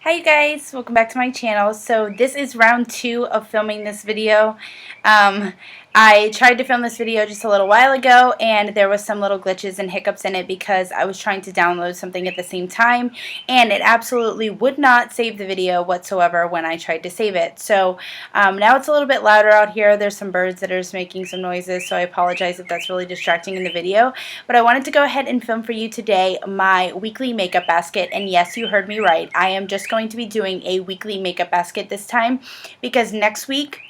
Hi you guys, welcome back to my channel. So this is round 2 of filming this video. I tried to film this video just a little while ago and there was some little glitches and hiccups in it because I was trying to download something at the same time and it absolutely would not save the video whatsoever when I tried to save it. So now it's a little bit louder out here. There's some birds that are just making some noises, so I apologize if that's really distracting in the video. But I wanted to go ahead and film for you today my weekly makeup basket, and yes, you heard me right. I am just going to be doing a weekly makeup basket this time because next week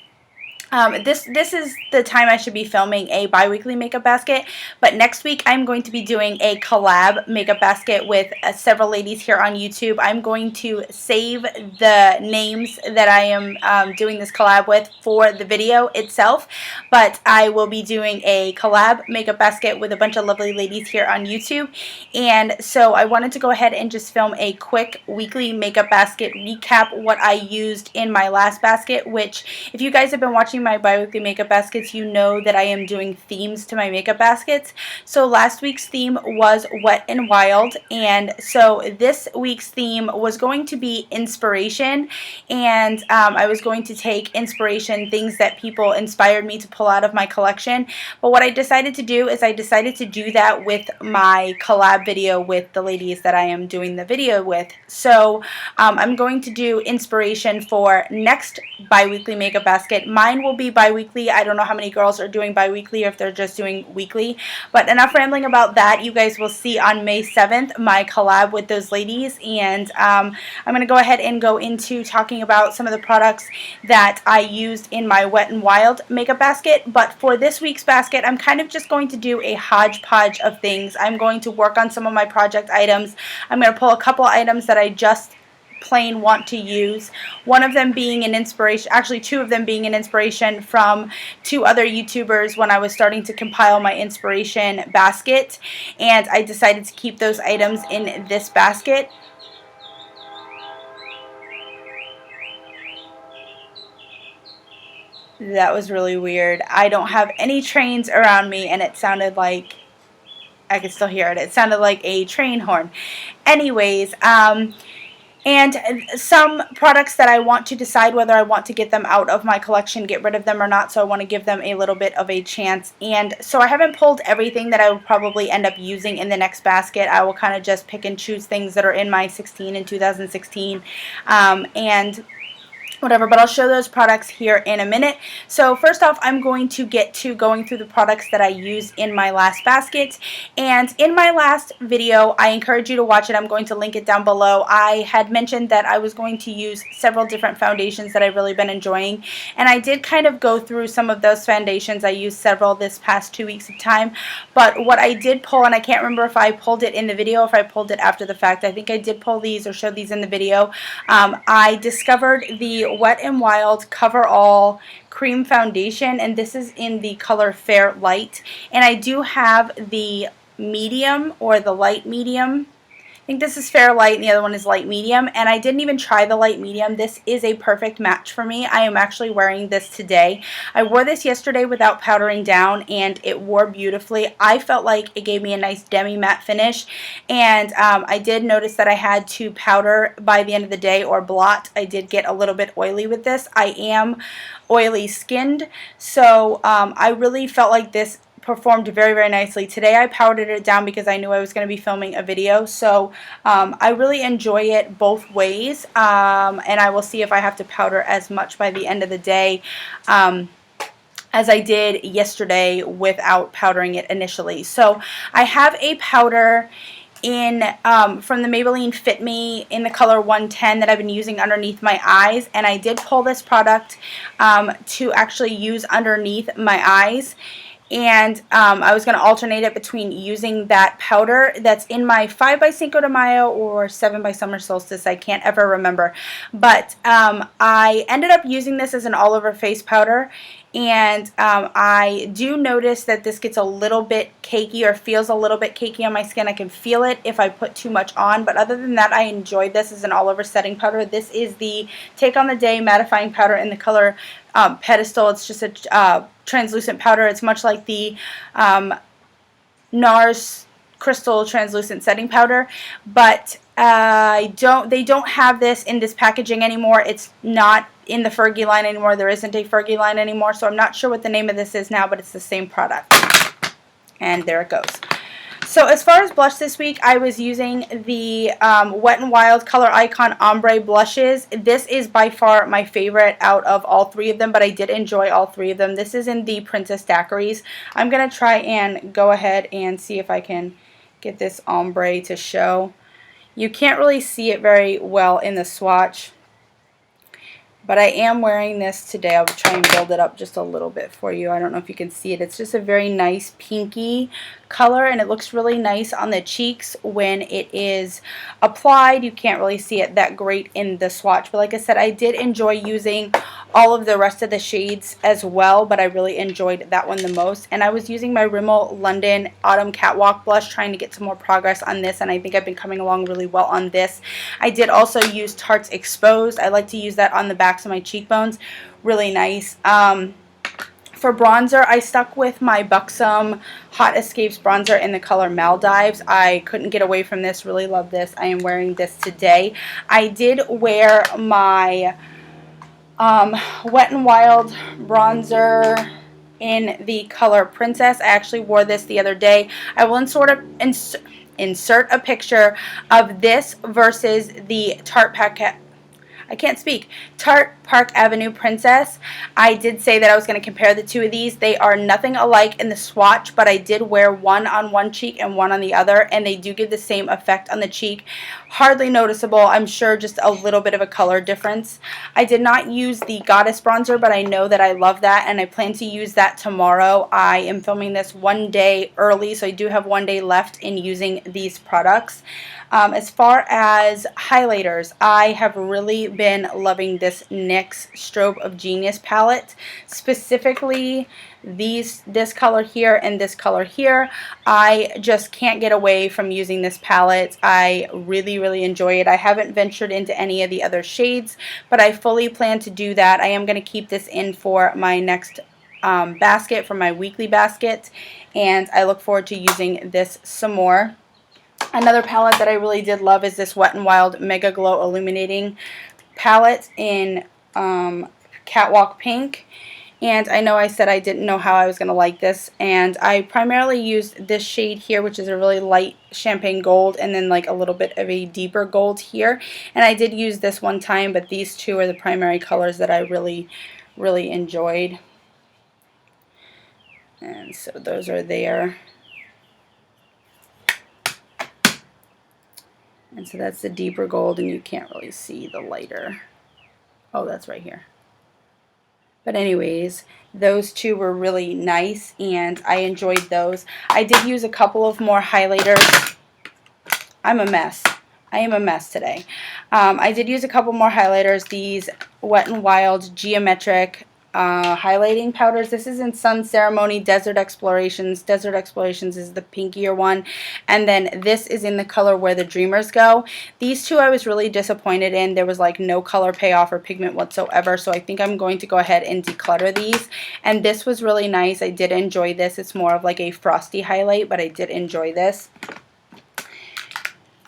this is the time I should be filming a bi-weekly makeup basket, but next week I'm going to be doing a collab makeup basket with several ladies here on YouTube. I'm going to save the names that I am doing this collab with for the video itself, but I will be doing a collab makeup basket with a bunch of lovely ladies here on YouTube, and so I wanted to go ahead and just film a quick weekly makeup basket recap what I used in my last basket, which if you guys have been watching my bi-weekly makeup baskets, you know that I am doing themes to my makeup baskets. So last week's theme was Wet and Wild, and so this week's theme was going to be inspiration, and I was going to take inspiration, things that people inspired me to pull out of my collection. But what I decided to do is I decided to do that with my collab video with the ladies that I am doing the video with. So I'm going to do inspiration for next bi-weekly makeup basket. Mine will be bi-weekly. I don't know how many girls are doing bi-weekly or if they're just doing weekly, but enough rambling about that. You guys will see on May 7th my collab with those ladies, and I'm going to go ahead and go into talking about some of the products that I used in my Wet and Wild makeup basket. But for this week's basket, I'm kind of just going to do a hodgepodge of things. I'm going to work on some of my project items. I'm going to pull a couple items that I just plain want to use, one of them being an inspiration, actually two of them being an inspiration from two other YouTubers when I was starting to compile my inspiration basket, and I decided to keep those items in this basket. That was really weird. I don't have any trains around me and it sounded like, I could still hear it. It sounded like a train horn. Anyways, and some products that I want to decide whether I want to get them out of my collection, get rid of them or not, so I want to give them a little bit of a chance. And so I haven't pulled everything that I will probably end up using in the next basket. I will kind of just pick and choose things that are in my 16 and 2016 and whatever, but I'll show those products here in a minute. So first off, I'm going to get to going through the products that I used in my last basket. And in my last video, I encourage you to watch it. I'm going to link it down below. I had mentioned that I was going to use several different foundations that I've really been enjoying, and I did kind of go through some of those foundations. I used several this past 2 weeks of time, but what I did pull, and I can't remember if I pulled it in the video or if I pulled it after the fact. I think I did pull these or show these in the video. I discovered the Wet and Wild Coverall Cream Foundation, and this is in the color Fair Light, and I do have the medium or the light medium. I think this is Fair Light and the other one is Light Medium, and I didn't even try the Light Medium. This is a perfect match for me. I am actually wearing this today. I wore this yesterday without powdering down and it wore beautifully. I felt like it gave me a nice demi matte finish, and I did notice that I had to powder by the end of the day or blot. I did get a little bit oily with this. I am oily skinned, so I really felt like this performed very, very nicely. Today I powdered it down because I knew I was going to be filming a video, so I really enjoy it both ways, and I will see if I have to powder as much by the end of the day as I did yesterday without powdering it initially. So I have a powder in from the Maybelline Fit Me in the color 110 that I've been using underneath my eyes, and I did pull this product to actually use underneath my eyes. And I was going to alternate it between using that powder that's in my 5 by Cinco de Mayo or 7 by Summer Solstice. I can't ever remember. But I ended up using this as an all-over face powder. And I do notice that this gets a little bit cakey or feels a little bit cakey on my skin. I can feel it if I put too much on. But other than that, I enjoyed this as an all-over setting powder. This is the Take on the Day mattifying powder in the color Pedestal. It's just a translucent powder. It's much like the NARS crystal translucent setting powder, but they don't have this in this packaging anymore. It's not in the Fergie line anymore. There isn't a Fergie line anymore, so I'm not sure what the name of this is now, but it's the same product. And there it goes. So as far as blush this week, I was using the Wet n Wild Color Icon Ombre blushes. This is by far my favorite out of all three of them, but I did enjoy all three of them. This is in the Princess Daquiries. I'm going to try and go ahead and see if I can get this ombre to show. You can't really see it very well in the swatch, but I am wearing this today. I'll try and build it up just a little bit for you. I don't know if you can see it. It's just a very nice pinky color, and it looks really nice on the cheeks when it is applied. You can't really see it that great in the swatch, but like I said, I did enjoy using all of the rest of the shades as well, but I really enjoyed that one the most. And I was using my Rimmel London Autumn Catwalk blush, trying to get some more progress on this, and I think I've been coming along really well on this. I did also use Tarte's Exposed. I like to use that on the backs of my cheekbones. Really nice. For bronzer, I stuck with my Buxom Hot Escapes bronzer in the color Maldives. I couldn't get away from this. Really love this. I am wearing this today. I did wear my Wet n Wild bronzer in the color Princess. I actually wore this the other day. I will insert a picture of this versus the Tarte Park Avenue Princess. I did say that I was going to compare the two of these. They are nothing alike in the swatch, but I did wear one on one cheek and one on the other, and they do give the same effect on the cheek. Hardly noticeable. I'm sure just a little bit of a color difference. I did not use the Goddess bronzer, but I know that I love that, and I plan to use that tomorrow. I am filming this one day early, so I do have one day left in using these products. As far as highlighters, I have really been loving this NYX Strobe of Genius palette, specifically this color here and this color here. I just can't get away from using this palette. I really enjoy it. I haven't ventured into any of the other shades, but I fully plan to do that. I am going to keep this in for my next basket, for my weekly basket, and I look forward to using this some more. Another palette that I really did love is this Wet n Wild Mega Glow Illuminating palette in Catwalk Pink. And I know I said I didn't know how I was going to like this, and I primarily used this shade here, which is a really light champagne gold, and then like a little bit of a deeper gold here. And I did use this one time, but these two are the primary colors that I really enjoyed. And so those are there. And so that's the deeper gold, and you can't really see the lighter. Oh, that's right here. But anyways, those two were really nice, and I enjoyed those. I did use a couple of more highlighters. I'm a mess. I am a mess today. I did use a couple more highlighters. These Wet n Wild Geometric highlighting powders. This is in Sun Ceremony Desert Explorations. Desert Explorations is the pinkier one, and then this is in the color Where the Dreamers Go. These two I was really disappointed in. There was like no color payoff or pigment whatsoever, so I think I'm going to go ahead and declutter these. And this was really nice. I did enjoy this. It's more of like a frosty highlight, but I did enjoy this.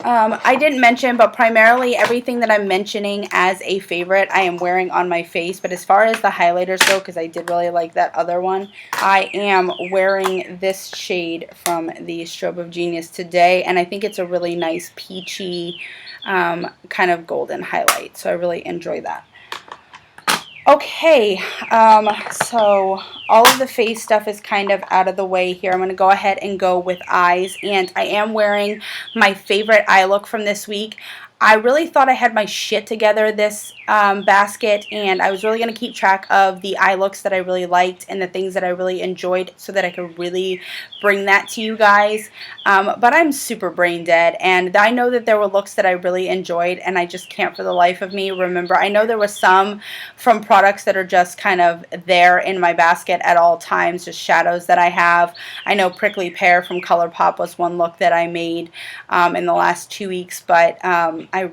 I didn't mention, but primarily everything that I'm mentioning as a favorite I am wearing on my face. But as far as the highlighters go, because I did really like that other one, I am wearing this shade from the Strobe of Genius today. And I think it's a really nice peachy kind of golden highlight. So I really enjoy that. Okay, so all of the face stuff is kind of out of the way here. I'm going to go ahead and go with eyes, and I am wearing my favorite eye look from this week. I really thought I had my shit together this basket, and I was really going to keep track of the eye looks that I really liked and the things that I really enjoyed so that I could really bring that to you guys. But I'm super brain dead, and I know that there were looks that I really enjoyed, and I just can't for the life of me remember. I know there was some from products that are just kind of there in my basket at all times, just shadows that I have. I know Prickly Pear from ColourPop was one look that I made in the last 2 weeks, but I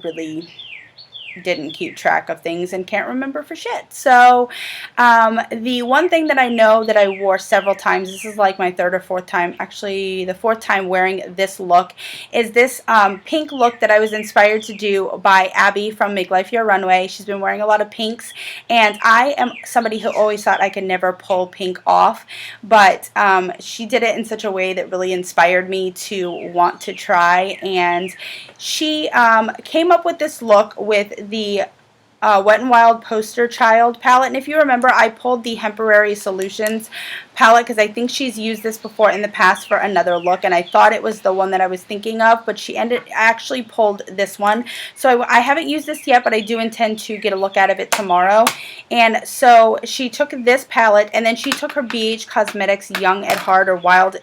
didn't keep track of things and can't remember for shit. So the one thing that I know that I wore several times, this is like my third or fourth time, actually the fourth time wearing this look, is this pink look that I was inspired to do by Abby from Make Life Your Runway. She's been wearing a lot of pinks, and I am somebody who always thought I could never pull pink off, but she did it in such a way that really inspired me to want to try. And she came up with this look with the Wet n Wild Poster Child palette. And if you remember, I pulled the Temporary Solutions palette because I think she's used this before in the past for another look, and I thought it was the one that I was thinking of, but she actually pulled this one. So I haven't used this yet, but I do intend to get a look out of it tomorrow. And so she took this palette, and then she took her BH Cosmetics Young at Heart or Wild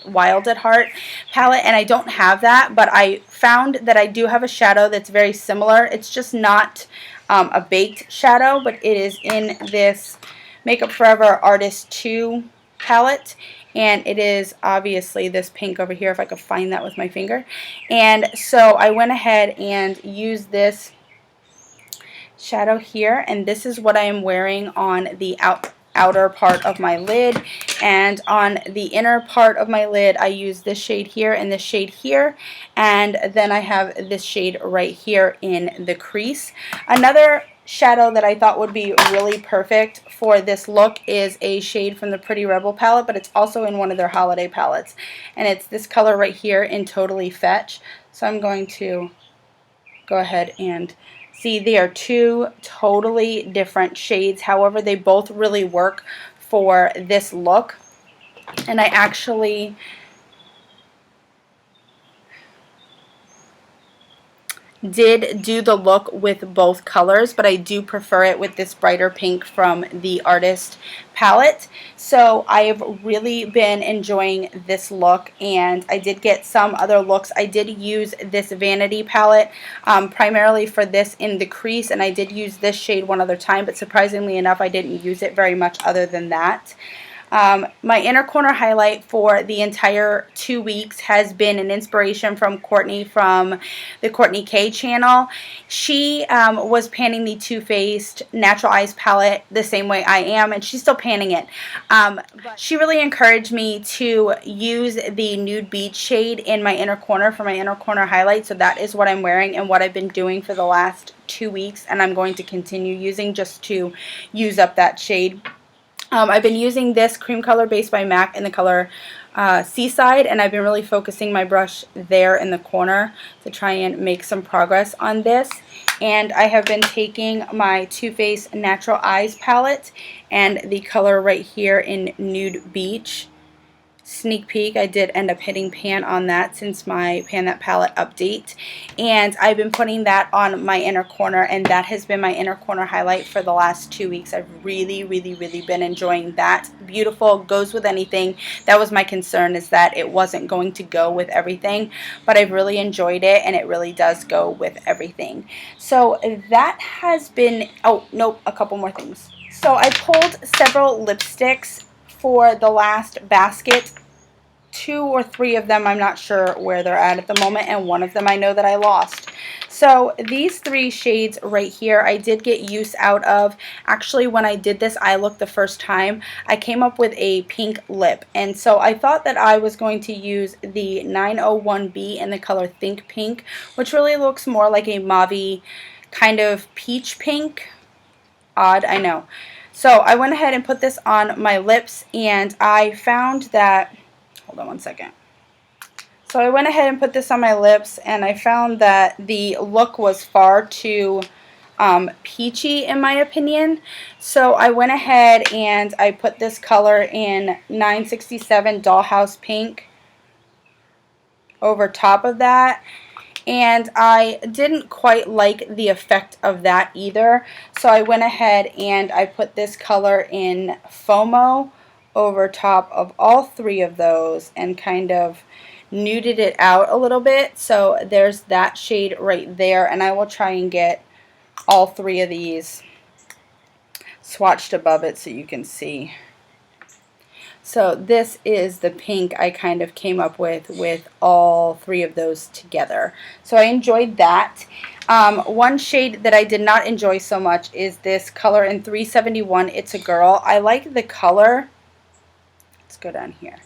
at Heart palette, and I don't have that, but I found that I do have a shadow that's very similar. It's just not a baked shadow, but it is in this Makeup Forever Artist 2 palette, and it is obviously this pink over here, if I could find that with my finger. And so I went ahead and used this shadow here, and this is what I am wearing on the outer part of my lid. And on the inner part of my lid, I use this shade here and this shade here, and then I have this shade right here in the crease. Another shadow that I thought would be really perfect for this look is a shade from the Pretty Rebel palette, but it's also in one of their holiday palettes, and it's this color right here in Totally Fetch. So I'm going to go ahead and see, they are two totally different shades. However, they both really work for this look. And I actually did do the look with both colors, but I do prefer it with this brighter pink from the Artist palette. So I have really been enjoying this look, and I did get some other looks. I did use this Vanity palette primarily for this in the crease, and I did use this shade one other time, but surprisingly enough, I didn't use it very much other than that. My inner corner highlight for the entire 2 weeks has been an inspiration from Courtney from the Courtney K channel. She was panning the Too Faced Natural Eyes palette the same way I am, and she's still panning it. But she really encouraged me to use the Nude Beach shade in my inner corner for my inner corner highlight, so that is what I'm wearing and what I've been doing for the last 2 weeks, and I'm going to continue using just to use up that shade. I've been using this cream color base by MAC in the color Seaside, and I've been really focusing my brush there in the corner to try and make some progress on this. And I have been taking my Too Faced Natural Eyes palette and the color right here in Nude Beach. Sneak peek, I did end up hitting pan on that since my Pan That Palette update, and I've been putting that on my inner corner, and that has been my inner corner highlight for the last 2 weeks. I've really been enjoying that. Beautiful, goes with anything. That was my concern, is that it wasn't going to go with everything, but I've really enjoyed it, and it really does go with everything. So that has been, oh nope, a couple more things. So I pulled several lipsticks for the last basket. 2 or 3 of them I'm not sure where they're at the moment, and one of them I know that I lost. So these 3 shades right here I did get use out of. Actually, when I did this eye look the first time, I came up with a pink lip, and so I thought that I was going to use the 901B in the color Think Pink, which really looks more like a mauve kind of peach pink. Odd, I know. So I went ahead and put this on my lips, and I found that, hold on one second. So I went ahead and put this on my lips, and I found that the look was far too peachy in my opinion. So I went ahead and I put this color in 967 Dollhouse Pink over top of that. And I didn't quite like the effect of that either. So I went ahead and I put this color in FOMO over top of all 3 of those and kind of nuded it out a little bit. So there's that shade right there. And I will try and get all 3 of these swatched above it so you can see. So this is the pink I kind of came up with all three of those together. So I enjoyed that. One shade that I did not enjoy so much is this color in 371, It's a Girl. I like the color. Let's go down here.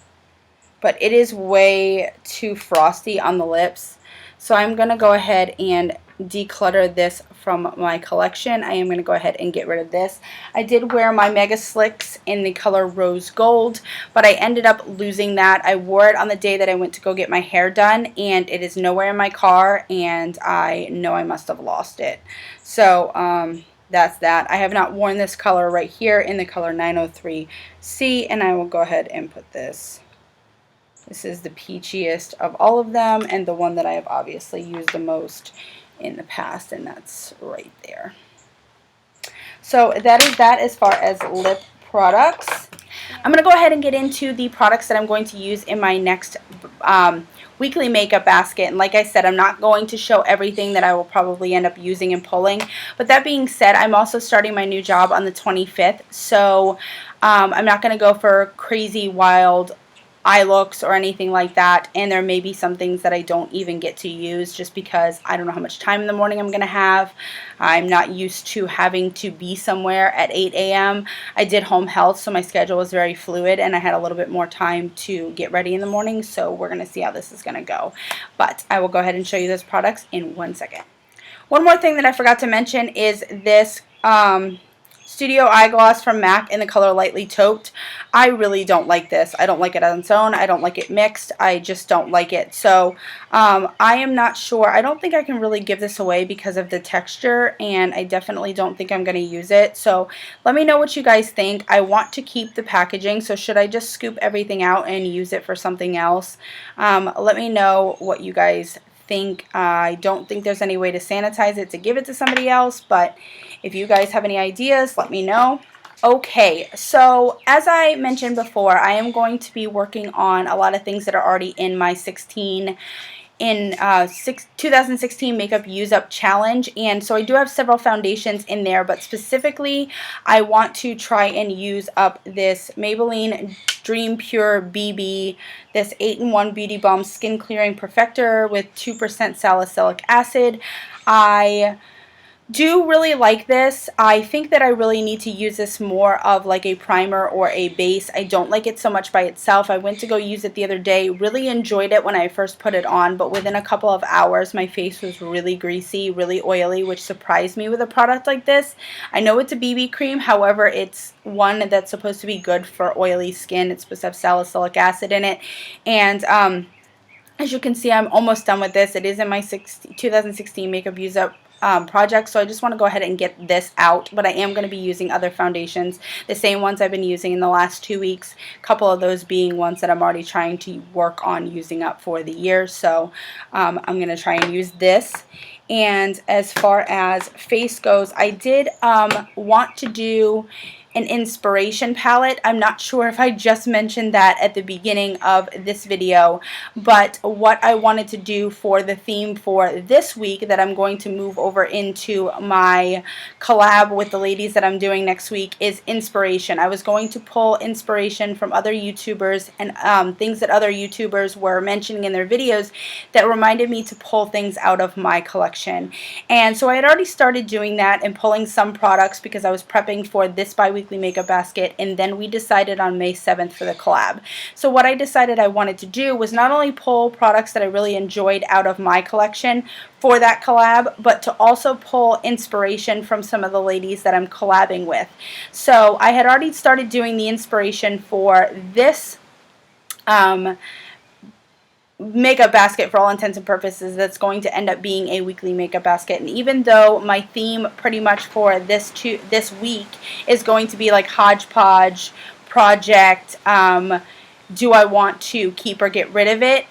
But it is way too frosty on the lips. So I'm going to go ahead and declutter this from my collection. I am going to go ahead and get rid of this. I did wear my Mega Slicks in the color Rose Gold, but I ended up losing that. I wore it on the day that I went to go get my hair done, and it is nowhere in my car, and I know I must have lost it. So, that's that. I have not worn this color right here in the color 903C, and I will go ahead and put this. This is the peachiest of all of them, and the one that I have obviously used the most in the past, and that's right there. So that is that as far as lip products. I'm going to go ahead and get into the products that I'm going to use in my next weekly makeup basket. And like I said, I'm not going to show everything that I will probably end up using and pulling. But that being said, I'm also starting my new job on the 25th. So I'm not going to go for crazy wild eye looks or anything like that, and there may be some things that I don't even get to use just because I don't know how much time in the morning I'm going to have. I'm not used to having to be somewhere at 8 a.m. I did home health, so my schedule was very fluid, and I had a little bit more time to get ready in the morning, so we're going to see how this is going to go. But I will go ahead and show you those products in 1 second. One more thing that I forgot to mention is this Studio Eye Gloss from MAC in the color Lightly Tauped. I really don't like this. I don't like it on its own. I don't like it mixed. I just don't like it. So I am not sure. I don't think I can really give this away because of the texture, and I definitely don't think I'm going to use it. So let me know what you guys think. I want to keep the packaging, so should I just scoop everything out and use it for something else? Let me know what you guys think. I don't think there's any way to sanitize it to give it to somebody else, but if you guys have any ideas, let me know. Okay, so as I mentioned before, I am going to be working on a lot of things that are already in my 2016 Makeup Use Up Challenge, and so I do have several foundations in there, but specifically I want to try and use up this Maybelline Dream Pure BB, this 8-in-1 Beauty Balm Skin Clearing Perfector with 2% salicylic acid. I do really like this. I think that I really need to use this more of like a primer or a base. I don't like it so much by itself. I went to go use it the other day, really enjoyed it when I first put it on, but within a couple of hours my face was really greasy, really oily, which surprised me with a product like this. I know it's a BB cream, however it's one that's supposed to be good for oily skin. It's supposed to have salicylic acid in it, and as you can see, I'm almost done with this. It is in my 2016 Makeup Use Up project, so I just want to go ahead and get this out, but I am going to be using other foundations, the same ones I've been using in the last 2 weeks, a couple of those being ones that I'm already trying to work on using up for the year. So I'm going to try and use this. And as far as face goes, I did want to do an inspiration palette. I'm not sure if I just mentioned that at the beginning of this video, but what I wanted to do for the theme for this week that I'm going to move over into my collab with the ladies that I'm doing next week is inspiration. I was going to pull inspiration from other YouTubers and things that other YouTubers were mentioning in their videos that reminded me to pull things out of my collection. And so I had already started doing that and pulling some products because I was prepping for this bi-weekly makeup basket, and then we decided on May 7th for the collab. So what I decided I wanted to do was not only pull products that I really enjoyed out of my collection for that collab, but to also pull inspiration from some of the ladies that I'm collabing with. So I had already started doing the inspiration for this makeup basket for all intents and purposes that's going to end up being a weekly makeup basket. And even though my theme pretty much for this week is going to be like hodgepodge project, do I want to keep or get rid of it,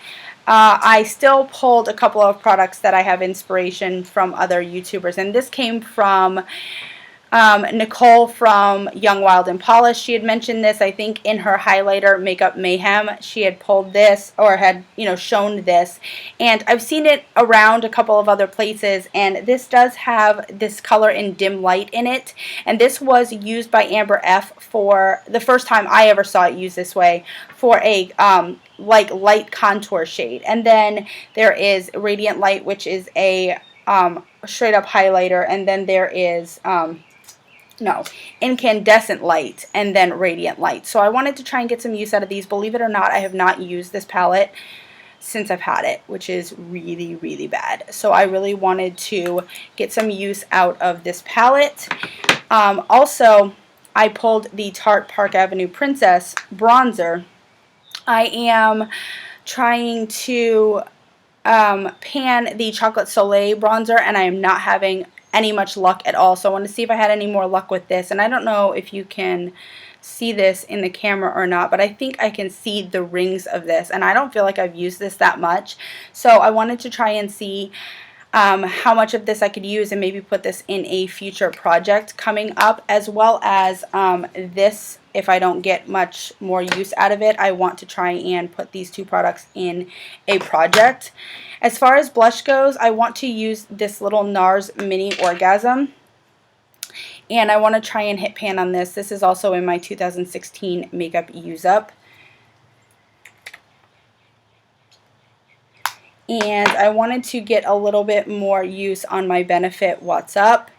I still pulled a couple of products that I have inspiration from other YouTubers, and this came from Nicole from Young, Wild, and Polished, she had mentioned this, I think, in her highlighter Makeup Mayhem. She had pulled this, or had, shown this. And I've seen it around a couple of other places, and this does have this color in Dim Light in it. And this was used by Amber F for the first time I ever saw it used this way, for a like light contour shade. And then there is Radiant Light, which is a straight up highlighter, and then there is Incandescent Light, and then Radiant Light. So I wanted to try and get some use out of these. Believe it or not, I have not used this palette since I've had it, which is really, really bad. So I really wanted to get some use out of this palette. Also, I pulled the Tarte Park Avenue Princess bronzer. I am trying to pan the Chocolate Soleil bronzer, and I am not having any much luck at all. So I want to see if I had any more luck with this. And I don't know if you can see this in the camera or not, but I think I can see the rings of this, and I don't feel like I've used this that much. So I wanted to try and see how much of this I could use and maybe put this in a future project coming up, as well as this. If I don't get much more use out of it, I want to try and put these two products in a project. As far as blush goes, I want to use this little NARS Mini Orgasm, and I want to try and hit pan on this. This is also in my 2016 Makeup Use Up. And I wanted to get a little bit more use on my Benefit What's Up.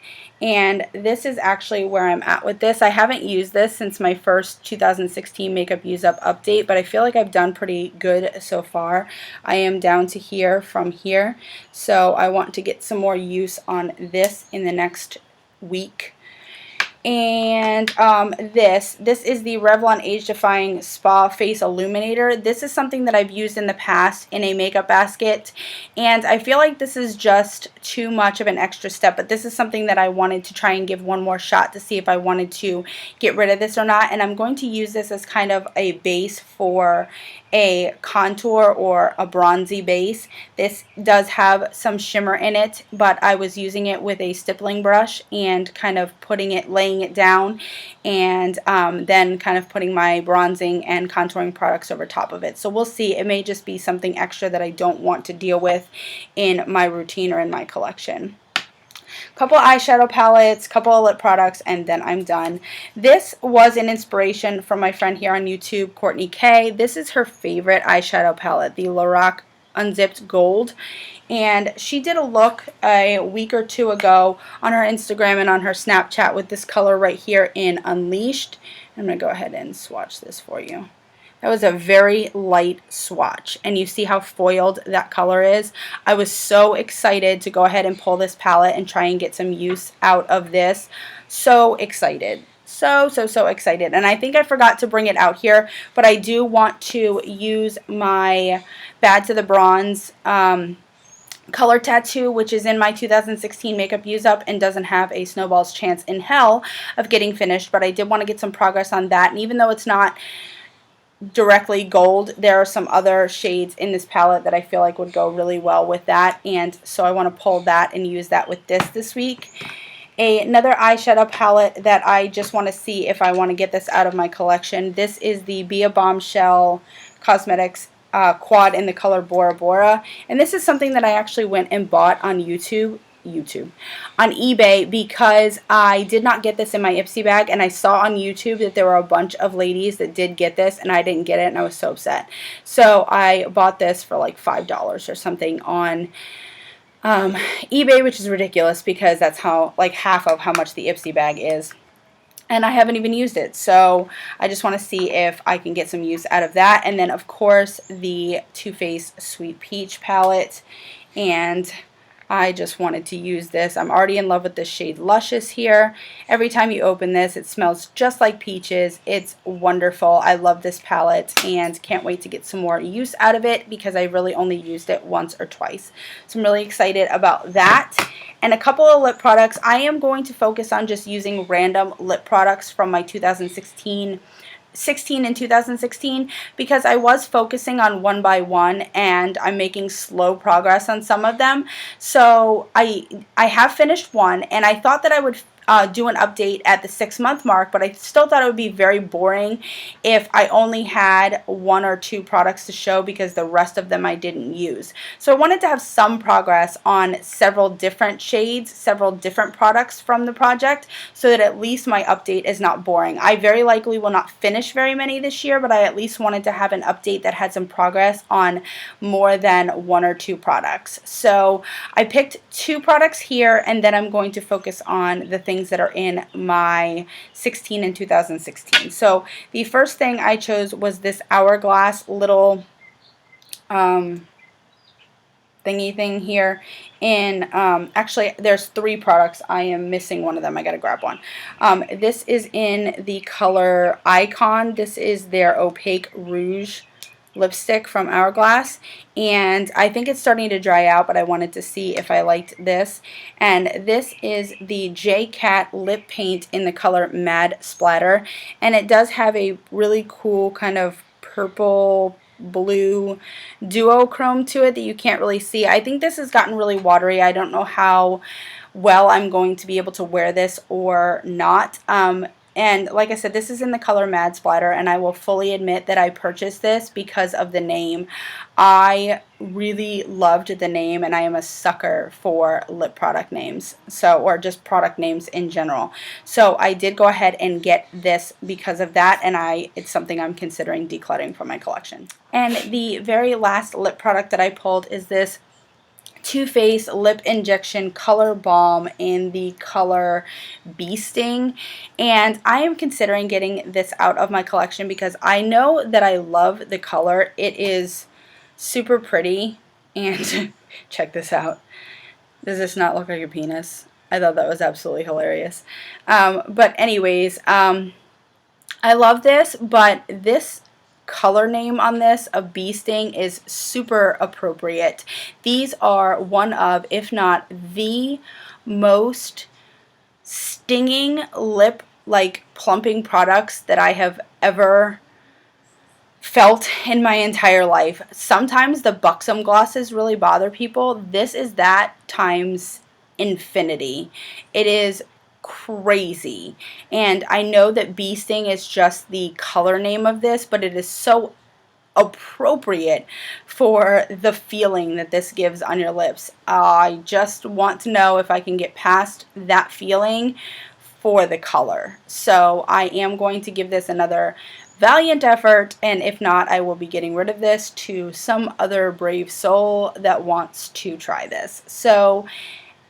And this is actually where I'm at with this. I haven't used this since my first 2016 Makeup Use Up update, but I feel like I've done pretty good so far. I am down to here from here. So I want to get some more use on this in the next week. And this is the Revlon Age Defying Spa Face Illuminator. This is something that I've used in the past in a makeup basket, and I feel like this is just too much of an extra step, but this is something that I wanted to try and give one more shot to see if I wanted to get rid of this or not. And I'm going to use this as kind of a base for a contour or a bronzy base. This does have some shimmer in it, but I was using it with a stippling brush and kind of laying it down, and then kind of putting my bronzing and contouring products over top of it. So we'll see. It may just be something extra that I don't want to deal with in my routine or in my collection. Couple eyeshadow palettes, couple of lip products, and then I'm done. This was an inspiration from my friend here on YouTube, Courtney K. This is her favorite eyeshadow palette, the Lorac Unzipped Gold. And she did a look a week or two ago on her Instagram and on her Snapchat with this color right here in Unleashed. I'm going to go ahead and swatch this for you. That was a very light swatch, and you see how foiled that color is. I was so excited to go ahead and pull this palette and try and get some use out of this. So excited. So excited. And I think I forgot to bring it out here, but I do want to use my Bad to the Bronze color tattoo, which is in my 2016 Makeup Use Up and doesn't have a snowball's chance in hell of getting finished, but I did want to get some progress on that. And even though it's not directly gold, there are some other shades in this palette that I feel like would go really well with that, and so I want to pull that and use that with this week. Another eyeshadow palette that I just want to see if I want to get this out of my collection. This is the Be a Bombshell Cosmetics quad in the color Bora Bora, and this is something that I actually went and bought on on eBay, because I did not get this in my Ipsy bag, and I saw on YouTube that there were a bunch of ladies that did get this and I didn't get it, and I was so upset. So I bought this for like $5 or something on eBay, which is ridiculous because that's how, like, half of how much the Ipsy bag is. And I haven't even used it, so I just want to see if I can get some use out of that. And then, of course, the Too Faced Sweet Peach palette, and I just wanted to use this. I'm already in love with this shade Luscious here. Every time you open this, it smells just like peaches. It's wonderful. I love this palette and can't wait to get some more use out of it because I really only used it once or twice. So I'm really excited about that. And a couple of lip products. I am going to focus on just using random lip products from my 2016 and 2016 because I was focusing on one by one and I'm making slow progress on some of them. So I have finished one, and I thought that do an update at the 6-month mark, but I still thought it would be very boring if I only had 1 or 2 products to show because the rest of them I didn't use. So I wanted to have some progress on several different shades, several different products from the project, so that at least my update is not boring. I very likely will not finish very many this year, but I at least wanted to have an update that had some progress on more than 1 or 2 products. So I picked 2 products here, and then I'm going to focus on the things that are in my 16 and 2016. So the first thing I chose was this hourglass little thingy thing here in actually there's 3 products. I am missing one of them. I gotta grab one. This is in the color Icon. This is their opaque rouge lipstick from Hourglass, and I think it's starting to dry out, but I wanted to see if I liked this. And this is the J Cat lip paint in the color Mad Splatter, and it does have a really cool kind of purple blue duochrome to it that you can't really see. I think this has gotten really watery. I don't know how well I'm going to be able to wear this or not. And like I said, this is in the color Mad Splatter, and I will fully admit that I purchased this because of the name. I really loved the name, and I am a sucker for lip product names, or just product names in general. So I did go ahead and get this because of that, and it's something I'm considering decluttering from my collection. And the very last lip product that I pulled is this Too Faced Lip Injection Color Balm in the color Bee Sting, and I am considering getting this out of my collection because I know that I love the color. It is super pretty, and check this out. Does this not look like a penis? I thought that was absolutely hilarious. But anyways, I love this, but this color name on this of Bee Sting is super appropriate. These are one of, if not the most stinging lip plumping products that I have ever felt in my entire life. Sometimes the Buxom glosses really bother people. This is that times infinity. It is crazy, and I know that Bee Sting is just the color name of this, but it is so appropriate for the feeling that this gives on your lips. I just want to know if I can get past that feeling for the color. So I am going to give this another valiant effort, and if not, I will be getting rid of this to some other brave soul that wants to try this. So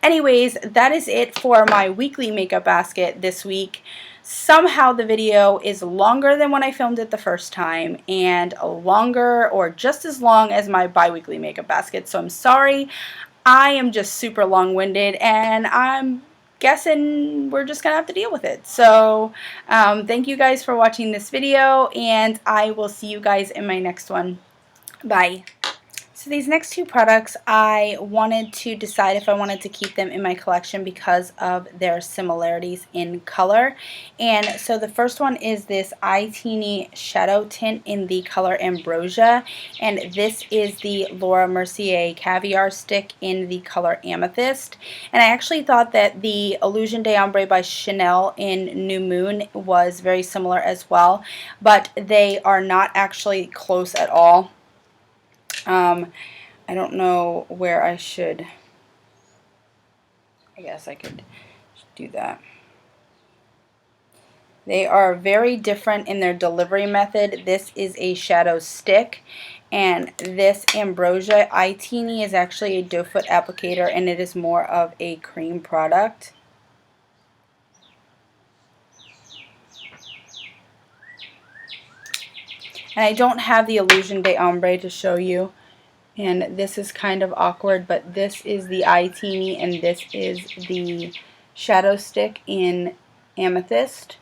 anyways, that is it for my weekly makeup basket this week. Somehow the video is longer than when I filmed it the first time, and longer or just as long as my bi-weekly makeup basket. So I'm sorry. I am just super long-winded, and I'm guessing we're just gonna have to deal with it. So thank you guys for watching this video, and I will see you guys in my next one. Bye. So these next 2 products, I wanted to decide if I wanted to keep them in my collection because of their similarities in color. And so the first one is this Eye Teeny Shadow Tint in the color Ambrosia. And this is the Laura Mercier Caviar Stick in the color Amethyst. And I actually thought that the Illusion d'Ombre by Chanel in New Moon was very similar as well, but they are not actually close at all. I don't know where I should, I guess I could do that. They are very different in their delivery method. This is a shadow stick, and this Ambrosia Eye Teeny is actually a doe foot applicator, and it is more of a cream product. And I don't have the Illusion d'Ombre to show you. And this is kind of awkward, but this is the Eye Teeny, and this is the shadow stick in Amethyst.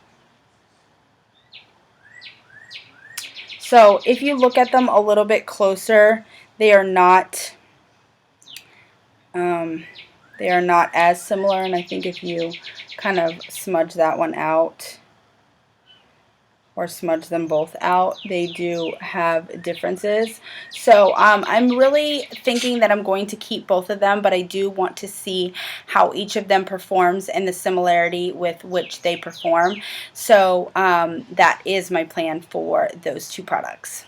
So if you look at them a little bit closer, they are not as similar. And I think if you kind of smudge that one out, or smudge them both out. They do have differences. So I'm really thinking that I'm going to keep both of them, but I do want to see how each of them performs and the similarity with which they perform. So that is my plan for those two products.